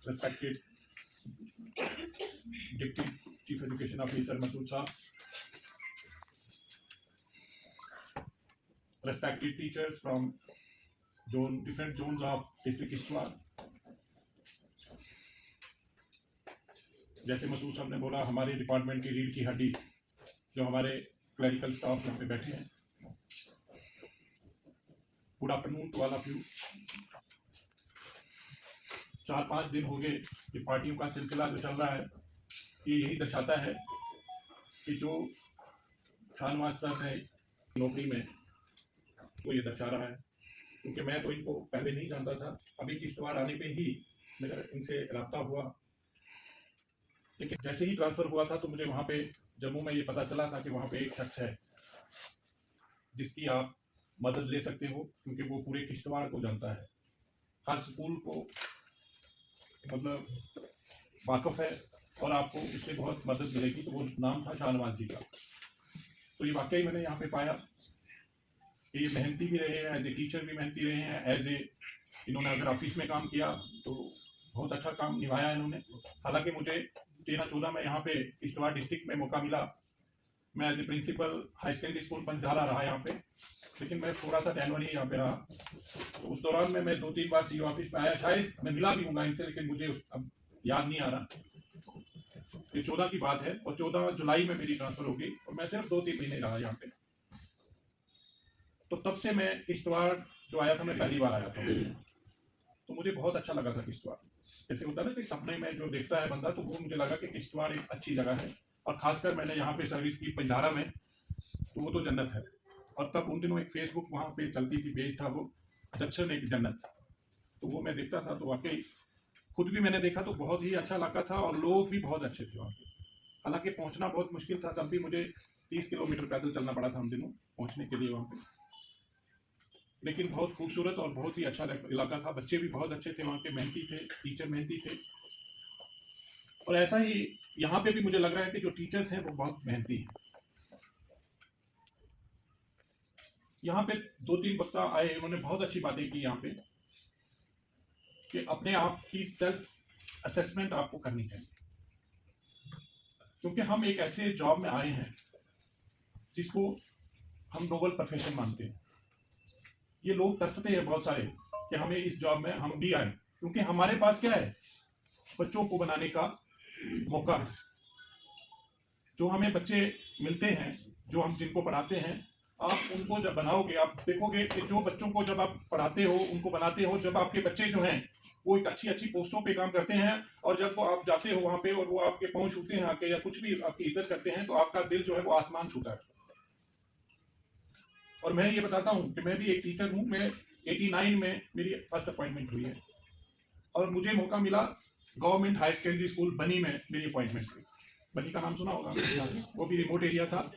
respected Deputy Chief Education Officer Masood Saab, respected teachers from different zones of district Kishtwar. जैसे मसूद साहब ने बोला, हमारे डिपार्टमेंट की रीढ़ की हड्डी जो हमारे क्लरिकल स्टाफ यहाँ पे बैठे हैं, good afternoon to all of you. 4-5 दिन हो गए ये पार्टियों का सिलसिला जो चल रहा है, ये यही दर्शाता है कि जो शाहनवाज सर है नौकरी में, वो ये दर्शा रहा है। क्योंकि मैं तो इनको पहले नहीं जानता था, अभी किश्तवाड़ आने पे ही मेरा इनसे रब्ता हुआ, लेकिन जैसे ही ट्रांसफ़र हुआ था तो मुझे वहाँ पे जम्मू में ये पता चला था कि वहाँ पे एक शख्स है जिसकी आप मदद ले सकते हो, क्योंकि वो पूरे किश्तवाड़ को जानता है, हर स्कूल को मतलब वाकफ़ है और आपको उससे बहुत मदद मिलेगी। तो वो नाम था शाहनवाज जी का। तो ये वाकई मैंने यहाँ पे पाया कि ये मेहनती भी रहे हैं, एज ए टीचर भी मेहनती रहे हैं, एज ए इन्होंने अगर ऑफिस में काम किया तो बहुत अच्छा काम निभाया इन्होंने। हालांकि मुझे 13-14 में यहाँ पे किश्तवाड़ डिस्ट्रिक्ट में मौका मिला, मैं as a principal high secondary school Panchdhara रहा यहाँ पे, लेकिन मैं थोड़ा सा जनवरी यहाँ पे रहा। तो उस दौरान में मैं 2-3 बार सीओ ऑफिस में आया, शायद मैं मिला भी हूँ इनसे, लेकिन मुझे अब याद नहीं आ रहा। ये 14 की बात है और 14 जुलाई में मेरी ट्रांसफर हो गई और मैं सिर्फ 2-3 महीने रहा यहाँ पे। तो तब से मैं किश्तवाड़ जो आया था, मैं पहली बार आया था, तो मुझे बहुत अच्छा लगा था किश्तवाड़। जैसे होता है ना कि सपने में जो देखता है बंदा, तो वो मुझे लगा कि किश्तवाड़ एक अच्छी जगह है। और खासकर मैंने यहाँ पे सर्विस की पंधारा में, तो वो तो जन्नत है। और तब उन दिनों एक फेसबुक वहाँ पे चलती थी, पेज था वो, दक्षिण एक जन्नत, तो वो मैं देखता था। तो वाकई खुद भी मैंने देखा तो बहुत ही अच्छा लगा था और लोग भी बहुत अच्छे थे वहाँ पे। हालांकि पहुँचना बहुत मुश्किल था, तब भी मुझे 30 किलोमीटर पैदल चलना पड़ा था उन दिनों पहुँचने के लिए वहाँ पे, लेकिन बहुत खूबसूरत और बहुत ही अच्छा इलाका था। बच्चे भी बहुत अच्छे थे वहाँ के, मेहनती थे, टीचर मेहनती थे। और ऐसा ही यहाँ पे भी मुझे लग रहा है कि जो टीचर्स हैं वो बहुत मेहनती हैं। यहाँ पे 2-3 वक्ता आए, उन्होंने बहुत अच्छी बातें की यहाँ पे कि अपने आप की सेल्फ असेसमेंट आपको करनी चाहिए, क्योंकि हम एक ऐसे जॉब में आए हैं जिसको हम नोबल प्रोफेशन मानते हैं। ये लोग तरसते हैं बहुत सारे कि हमें इस जॉब में हम भी आए, क्योंकि हमारे पास क्या है, बच्चों को बनाने का मौका है। जो हमें बच्चे मिलते हैं, जो हम जिनको पढ़ाते हैं, आप उनको जब बनाओगे, आप देखोगे कि जो बच्चों को जब आप पढ़ाते हो, उनको बनाते हो, जब आपके बच्चे जो हैं वो एक अच्छी पोस्टों पे काम करते हैं, और जब वो आप जाते हो वहाँ पे और वो आपके पाँव छूते हैं आके या कुछ भी आपकी इज्जत करते हैं, तो आपका दिल जो है वो आसमान छूता है। और मैं ये बताता हूँ कि मैं भी एक टीचर हूँ। मैं 89 में मेरी फर्स्ट अपॉइंटमेंट हुई है और मुझे मौका मिला गवर्नमेंट हाई सेकेंडरी स्कूल बनी में मेरी अपॉइंटमेंट हुई। बनी का नाम सुना होगा, वो भी रिमोट एरिया था।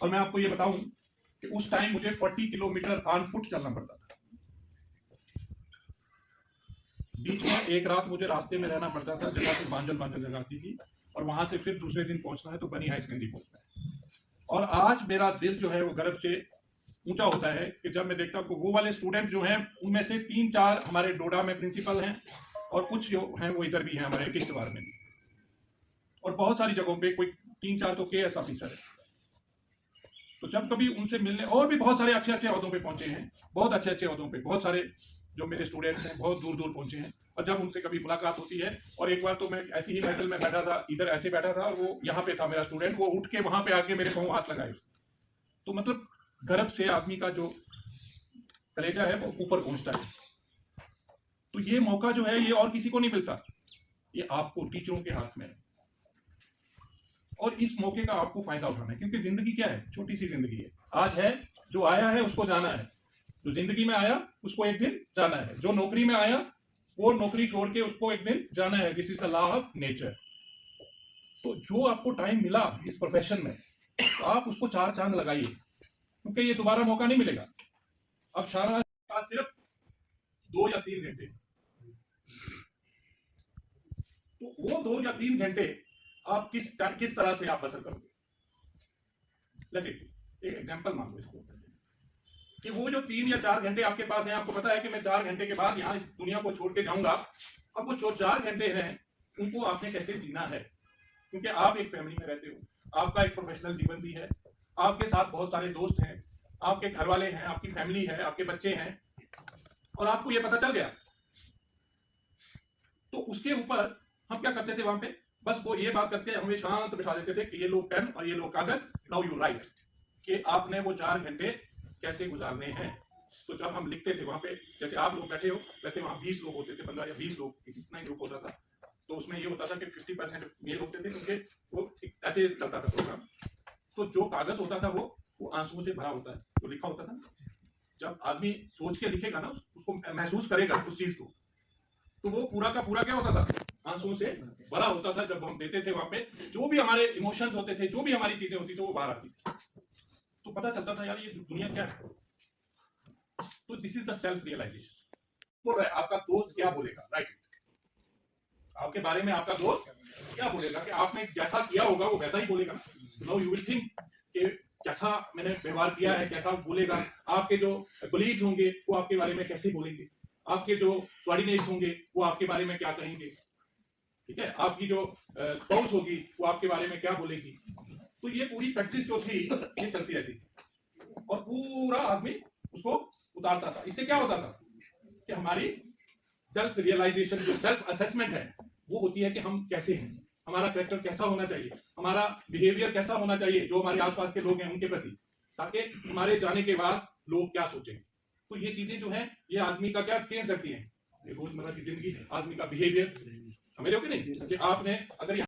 और मैं आपको ये बताऊं कि उस टाइम मुझे 40 किलोमीटर ऑन फुट चलना पड़ता था। बीच में एक रात मुझे रास्ते में रहना पड़ता था, जगह से बांजल जगह आती थी, और वहां से फिर दूसरे दिन पहुंचना है तो बनी हाई सेकेंडरी पहुंचना है। और आज मेरा दिल जो है वो गर्व से ऊंचा होता है कि जब मैं देखता हूँ कि वो वाले स्टूडेंट जो हैं, उनमें से 3-4 हमारे डोडा में प्रिंसिपल हैं और कुछ जो हैं वो इधर भी हैं हमारे किश्तवाड़ में भी, और बहुत सारी जगहों पे कोई 3-4 तो केएस ऑफिसर है। तो जब कभी उनसे मिलने, और भी बहुत सारे अच्छे ओहदों पे पहुंचे हैं, बहुत अच्छे ओहदों पे बहुत सारे जो मेरे स्टूडेंट्स हैं बहुत दूर पहुंचे हैं। और जब उनसे कभी मुलाकात होती है, और एक बार तो मैं ऐसी ही महफिल में बैठा था, इधर ऐसे बैठा था, और वो यहाँ पे था मेरा स्टूडेंट, वो उठ के वहां पे आके मेरे पाँव हाथ लगाए। तो मतलब गर्व से आदमी का जो कलेजा है वो ऊपर पहुंचता है। तो ये मौका जो है ये और किसी को नहीं मिलता, ये आपको टीचरों के हाथ में है, और इस मौके का आपको फायदा उठाना है। क्योंकि जिंदगी क्या है, छोटी सी जिंदगी है। आज है, जो आया है उसको जाना है, जो जिंदगी में आया उसको एक दिन जाना है, जो नौकरी में आया वो नौकरी छोड़ के उसको एक दिन जाना है। This is the law of nature. तो जो आपको टाइम मिला इस प्रोफेशन में, तो आप उसको 4 चांद लगाइए, क्योंकि ये दोबारा मौका नहीं मिलेगा। अब शाहनवाज के पास सिर्फ 2 या 3 घंटे, तो वो 2 या 3 घंटे आप किस तरह से आप बसर करोगे। लगे एक एग्जांपल मान लो इसको, कि वो जो 3 या 4 घंटे आपके पास हैं, आपको पता है कि मैं 4 घंटे के बाद यहाँ इस दुनिया को छोड़ के जाऊंगा, अब वो जो 4 घंटे हैं उनको आपने कैसे जीना है, क्योंकि आप एक फैमिली में रहते हो, आपका एक प्रोफेशनल जीवन भी है, आपके साथ बहुत सारे दोस्त हैं, आपके घर वाले हैं, आपकी फैमिली है, आपके बच्चे हैं, और आपको ये पता चल गया, तो उसके ऊपर हम क्या करते थे वहां पे, बस वो ये बात करके हमें शांत बिठा देते थे कि ये लो पेन और ये लो कागज, नाउ यू राइट, कि आपने वो 4 घंटे कैसे गुजारने हैं। तो जब हम लिखते थे वहां पे, जैसे आप लोग बैठे हो, वैसे वहां 20 लोग होते थे, 15 या 20 लोग, इतना ही ग्रुप होता था, तो उसमें ये होता था कि 50% मेल होते थे, क्योंकि वो ऐसे चलता था प्रोग्राम। तो जो कागज होता था वो आंसुओं से भरा होता है, तो लिखा होता था। जब आदमी सोच के लिखेगा ना, उसको महसूस करेगा उस चीज को, तो वो पूरा का पूरा क्या होता था, आंसुओं से भरा होता था। जब हम देते थे वहां पे, जो भी हमारे इमोशंस होते थे, जो भी हमारी चीजें होती थी, वो बाहर आती थी, तो पता चलता था यार ये दुनिया क्या है। तो this is the self realisation. बोल रहा है आपका दोस्त क्या बोलेगा, राइट, आपके बारे में आपका दोस्त क्या बोलेगा, कि आपने जैसा किया होगा वो वैसा ही बोलेगा। नाउ यू विल थिंक कि कैसा मैंने व्यवहार किया है, कैसा बोलेगा। आपके जो कलीग्स होंगे वो आपके बारे में कैसे बोलेंगे, आपके जो सबॉर्डिनेट्स होंगे वो आपके बारे में क्या कहेंगे, ठीक है, आपकी जो स्पाउस होगी वो आपके बारे में क्या बोलेगी। तो ये पूरी प्रैक्टिस जो थी ये चलती रहती थी, और पूरा आदमी उसको उतारता था। इससे क्या होता था कि हमारी सेल्फ रियलाइजेशन, जो सेल्फ असेसमेंट है, वो होती है कि हम कैसे हैं, हमारा कैरेक्टर कैसा होना चाहिए, हमारा बिहेवियर कैसा होना चाहिए जो हमारे आसपास के लोग हैं उनके प्रति, ताकि हमारे जाने के बाद लोग क्या सोचेंगे। तो ये चीजें जो है ये आदमी का क्या चेंज करती हैं, रोजमर्रा की जिंदगी, आदमी का बिहेवियर। समझ रहे हो कि नहीं, कि आपने अगर